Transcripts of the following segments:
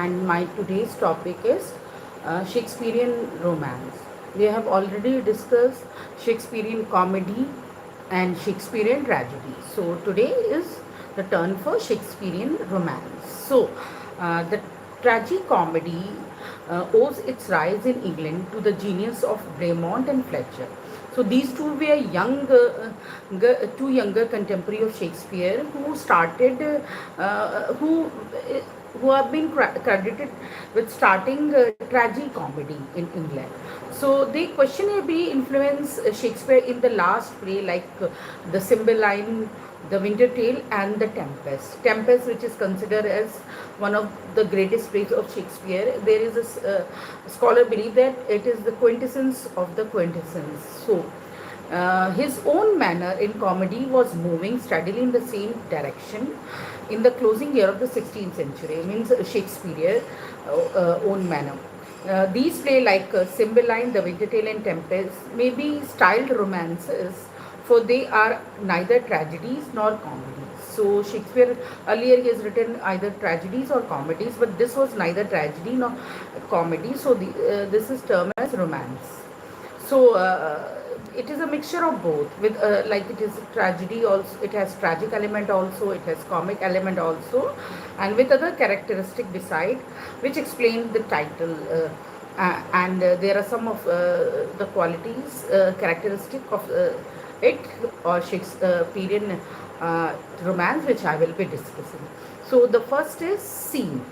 and my today's topic is Shakespearean Romance. We have already discussed Shakespearean comedy and Shakespearean tragedy. So today is the turn for Shakespearean Romance. The tragicomedy owes its rise in England to the genius of Beaumont and Fletcher. So these two were two younger contemporary of Shakespeare who started, who have been credited with starting tragicomedy in England. So they questionably influenced Shakespeare in the last play like the Cymbeline, the Winter Tale, and the Tempest. Tempest, which is considered as one of the greatest plays of Shakespeare. There is a scholar believe that it is the quintessence of the quintessence. His own manner in comedy was moving steadily in the same direction in the closing year of the 16th century, means Shakespeare own manner. These play like Cymbeline, The Winter Tale, and Tempest may be styled romances, for they are neither tragedies nor comedies. So Shakespeare earlier he has written either tragedies or comedies, but this was neither tragedy nor comedy. This is termed as romance. It is a mixture of both. With like it is tragedy also, it has tragic element also, it has comic element also, and with other characteristic beside, which explain the title. There are some of the qualities characteristic of it or Shakespearean romance, which I will be discussing. So the first is scene.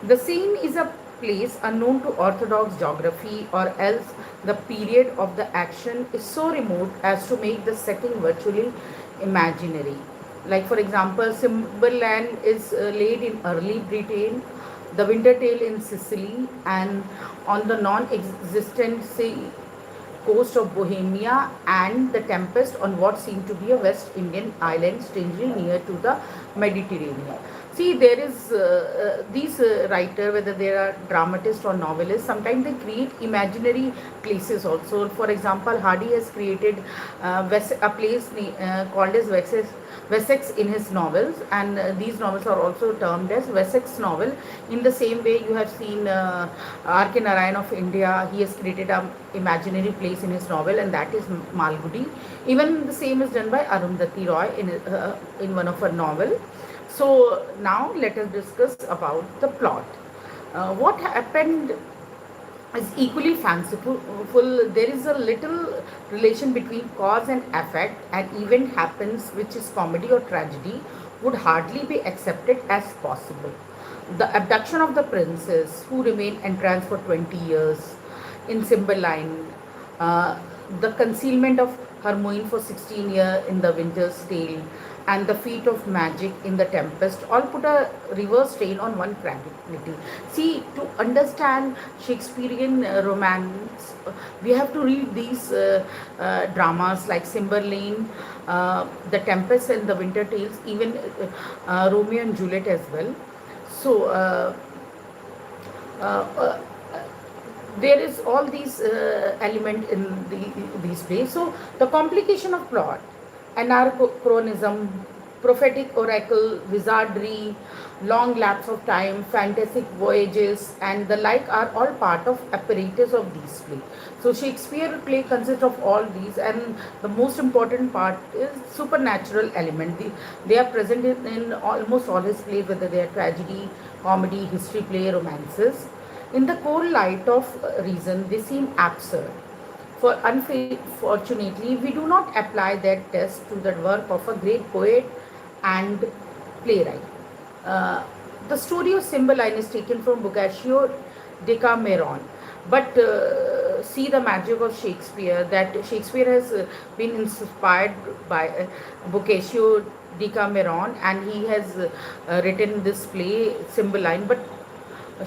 The scene is a place unknown to orthodox geography, or else the period of the action is so remote as to make the setting virtually imaginary. Like for example, Cymbeline is laid in early Britain, the Winter Tale in Sicily, and on the non-existent sea coast of Bohemia, and the Tempest on what seemed to be a West Indian island strangely near to the Mediterranean. See, there is these writer, whether they are dramatists or novelists, sometimes they create imaginary places also. For example, Hardy has created a place called as Wessex in his novels, and these novels are also termed as Wessex novel. In the same way, you have seen R.K. Narayan of India. He has created an imaginary place in his novel, and that is Malgudi. Even the same is done by Arundhati Roy in one of her novel. So now let us discuss about the plot. What happened is equally fanciful. There is a little relation between cause and effect. An event happens which is comedy or tragedy would hardly be accepted as possible. The abduction of the princess who remained entranced for 20 years in Cymbeline, the concealment of Hermione for 16 years in the Winter's Tale, and the feat of magic in the Tempest all put a reverse strain on one credibility. See, to understand Shakespearean romance, we have to read these dramas like Cymbeline, the Tempest, and the Winter Tales, even Romeo and Juliet as well. So uh, uh, there is all these element in these plays. So the complication of plot, anachronism, prophetic oracle, wizardry, long lapse of time, fantastic voyages, and the like are all part of apparatus of these plays. So Shakespeare play consists of all these, and the most important part is supernatural element. They are present in almost all his plays, whether they are tragedy, comedy, history play, romances. In the cold light of reason, they seem absurd. For unfortunately, we do not apply that test to the work of a great poet and playwright. Uh, the story of Cymbeline is taken from Boccaccio Decameron. But see the magic of Shakespeare, that Shakespeare has been inspired by Boccaccio Decameron, and he has written this play Cymbeline. But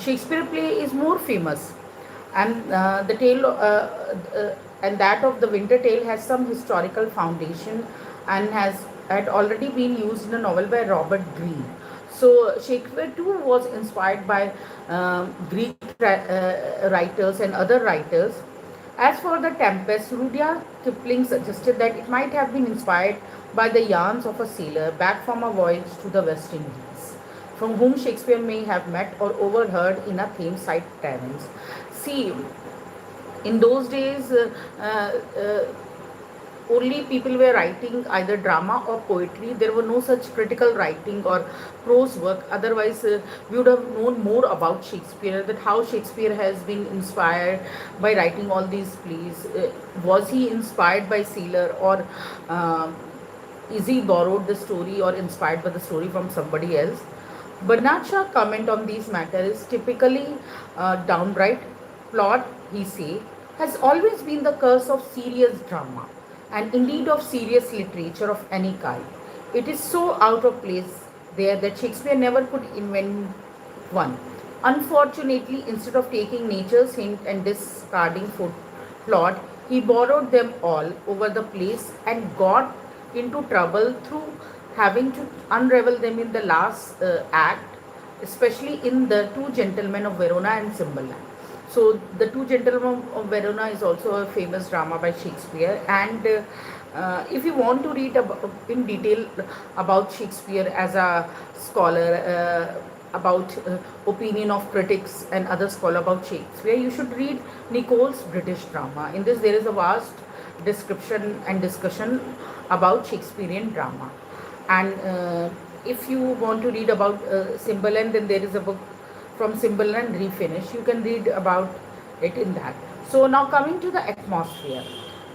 Shakespeare play is more famous, and the tale and that of the Winter Tale has some historical foundation and had already been used in a novel by Robert Greene. So Shakespeare too was inspired by Greek writers and other writers. As for the Tempest, Rudyard Kipling suggested that it might have been inspired by the yarns of a sailor back from a voyage to the West Indies. from whom Shakespeare may have met or overheard in a Thameside taverns. See, in those days, only people were writing either drama or poetry. There were no such critical writing or prose work. Otherwise, we would have known more about Shakespeare, that how Shakespeare has been inspired by writing all these plays. Was he inspired by Sealer, or is he borrowed the story or inspired by the story from somebody else? Bernard Shaw comment on these matters is typically downright. Plot, he say, has always been the curse of serious drama, and indeed of serious literature of any kind. It is so out of place there that Shakespeare never could invent one. Unfortunately, instead of taking nature's hint and discarding plot, he borrowed them all over the place and got into trouble through having to unravel them in the last act, especially in The Two Gentlemen of Verona and Cymbeline. So, The Two Gentlemen of Verona is also a famous drama by Shakespeare, and if you want to read in detail about Shakespeare as a scholar, about opinion of critics and other scholar about Shakespeare, you should read Nicole's British Drama. In this, there is a vast description and discussion about Shakespearean drama. And if you want to read about Cymbeline, then there is a book from Cymbeline Refinish. You can read about it in that. So now coming to the atmosphere.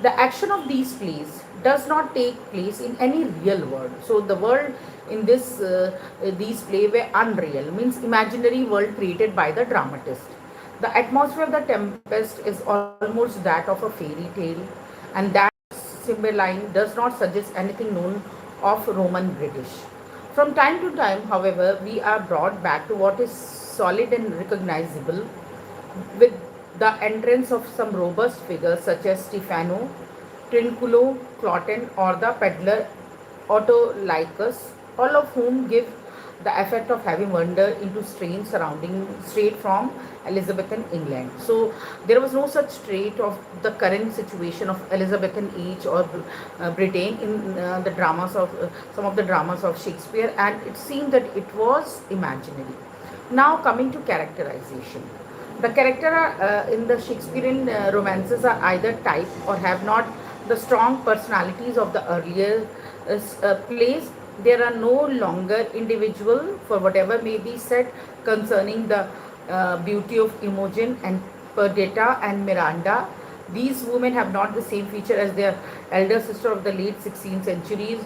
The action of these plays does not take place in any real world. So the world in these plays were unreal, means imaginary world created by the dramatist. The atmosphere of the Tempest is almost that of a fairy tale, and that Cymbeline does not suggest anything known of Roman British. From time to time, however, we are brought back to what is solid and recognizable, with the entrance of some robust figures such as Stefano, Trinculo, Cloten, or the peddler Autolycus, all of whom give the effect of having wandered into strange surroundings straight from Elizabethan England. So there was no such trait of the current situation of Elizabethan age or Britain in the dramas of some of the dramas of Shakespeare, and it seemed that it was imaginary. Now coming to characterization. The character in the Shakespearean romances are either type or have not the strong personalities of the earlier plays. There are no longer individual, for whatever may be said concerning the beauty of Imogen and Perdita and Miranda. These women have not the same feature as their elder sister of the late 16th centuries.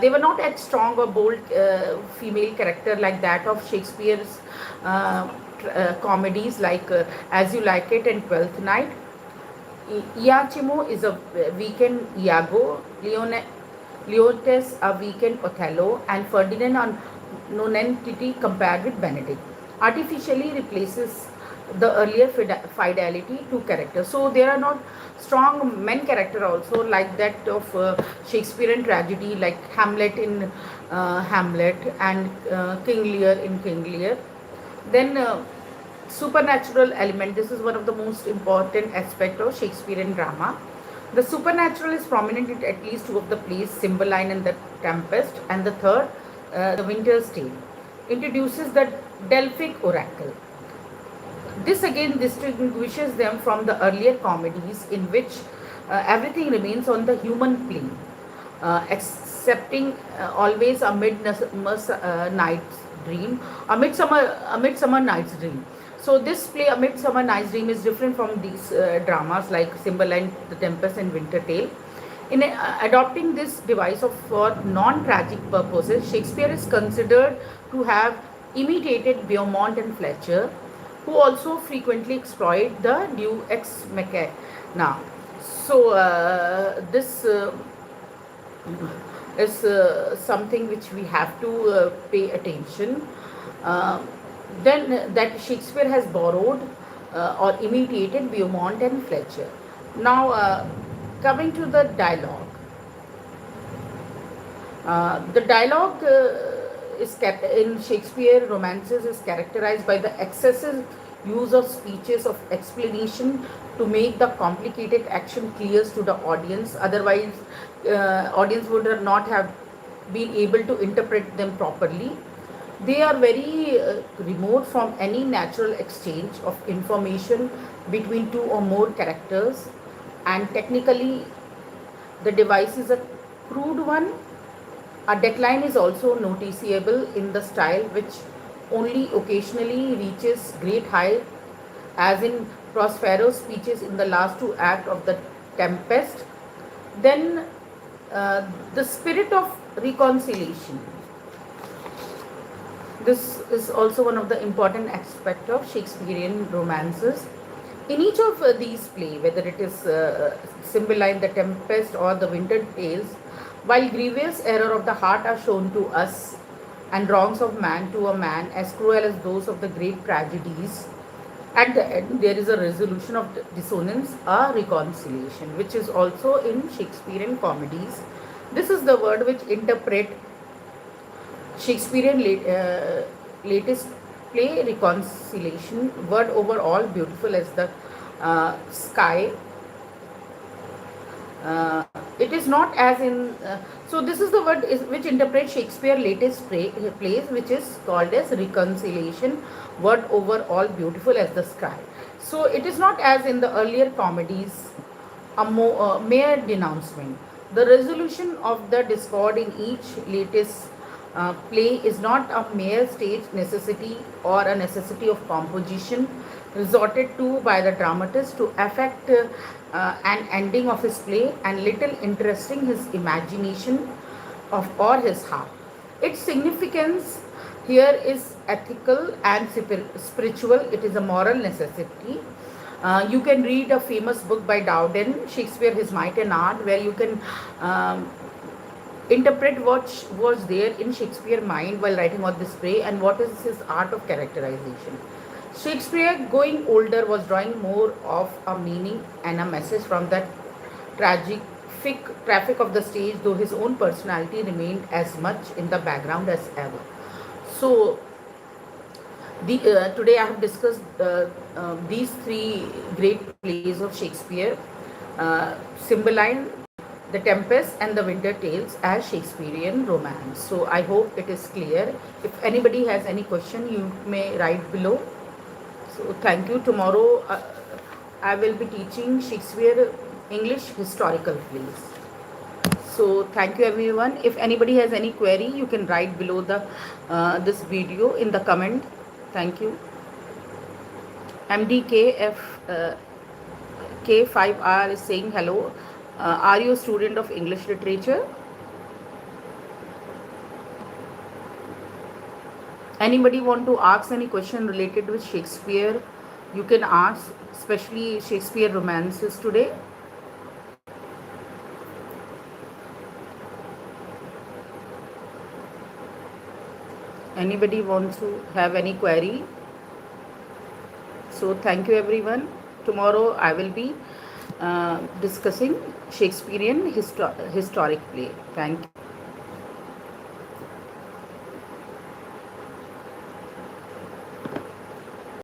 They were not as strong or bold female character like that of Shakespeare's comedies like As You Like It and Twelfth Night. Iachimo is a weekend Iago, Leontes a weekend Othello, and Ferdinand on nonentity compared with Benedict artificially replaces the earlier fidelity to character. So there are not strong men character also like that of Shakespearean tragedy, like Hamlet in Hamlet and King Lear in King Lear. Then supernatural element. This is one of the most important aspect of Shakespearean drama. The supernatural is prominent in at least two of the plays, Cymbeline and the Tempest, and the third, The Winter's Tale, introduces the Delphic oracle. This again distinguishes them from the earlier comedies in which everything remains on the human plane, excepting always a night's dream, a midsummer night's dream. So this play, A Midsummer Night's Dream, is different from these dramas like Cymbeline, The Tempest, and Winter Tale. In adopting this device for non-tragic purposes, Shakespeare is considered to have imitated Beaumont and Fletcher, who also frequently exploit the deus ex machina. So this is something which we have to pay attention. Then that Shakespeare has borrowed or imitated Beaumont and Fletcher. Now coming to the dialogue. The dialogue is in Shakespeare romances is characterized by the excessive use of speeches of explanation to make the complicated action clear to the audience. Otherwise, audience would not have been able to interpret them properly. They are very remote from any natural exchange of information between two or more characters, and technically the device is a crude one. A decline is also noticeable in the style, which only occasionally reaches great height, as in Prospero's speeches in the last two acts of the Tempest. Then the spirit of reconciliation. This is also one of the important aspects of Shakespearean romances. In each of these plays, whether it is Cymbeline, the Tempest, or the Winter Tales, while grievous error of the heart are shown to us, and wrongs of man to a man as cruel as those of the great tragedies, at the end there is a resolution of dissonance, a reconciliation, which is also in Shakespearean comedies. This is the word which interpret Shakespearean latest play reconciliation, word overall beautiful as the sky. It is not as in, so this is the word which interprets Shakespeare latest plays, which is called as reconciliation, word overall beautiful as the sky. So it is not as in the earlier comedies, a mere denouncement. The resolution of the discord in each latest play is not a mere stage necessity or a necessity of composition resorted to by the dramatist to affect an ending of his play and little interesting his imagination of or his heart. Its significance here is ethical and spiritual. It is a moral necessity. You can read a famous book by Dowden, Shakespeare, His Might and Art, where you can interpret what was there in Shakespeare's mind while writing on this play and what is his art of characterization. Shakespeare, going older, was drawing more of a meaning and a message from that tragic traffic of the stage, though his own personality remained as much in the background as ever. So, today I have discussed these three great plays of Shakespeare, Cymbeline, The Tempest, and The Winter Tales as Shakespearean Romance. So I hope it is clear. If anybody has any question, you may write below. So thank you. Tomorrow I will be teaching Shakespeare English historical plays. So thank you everyone. If anybody has any query, you can write below the this video in the comment. Thank you. MDKF K5R is saying hello. Are you a student of English literature? Anybody want to ask any question related with Shakespeare? You can ask, especially Shakespeare romances today. Anybody wants to have any query? So thank you everyone. Tomorrow I will be discussing Shakespearean historic play. Thank you.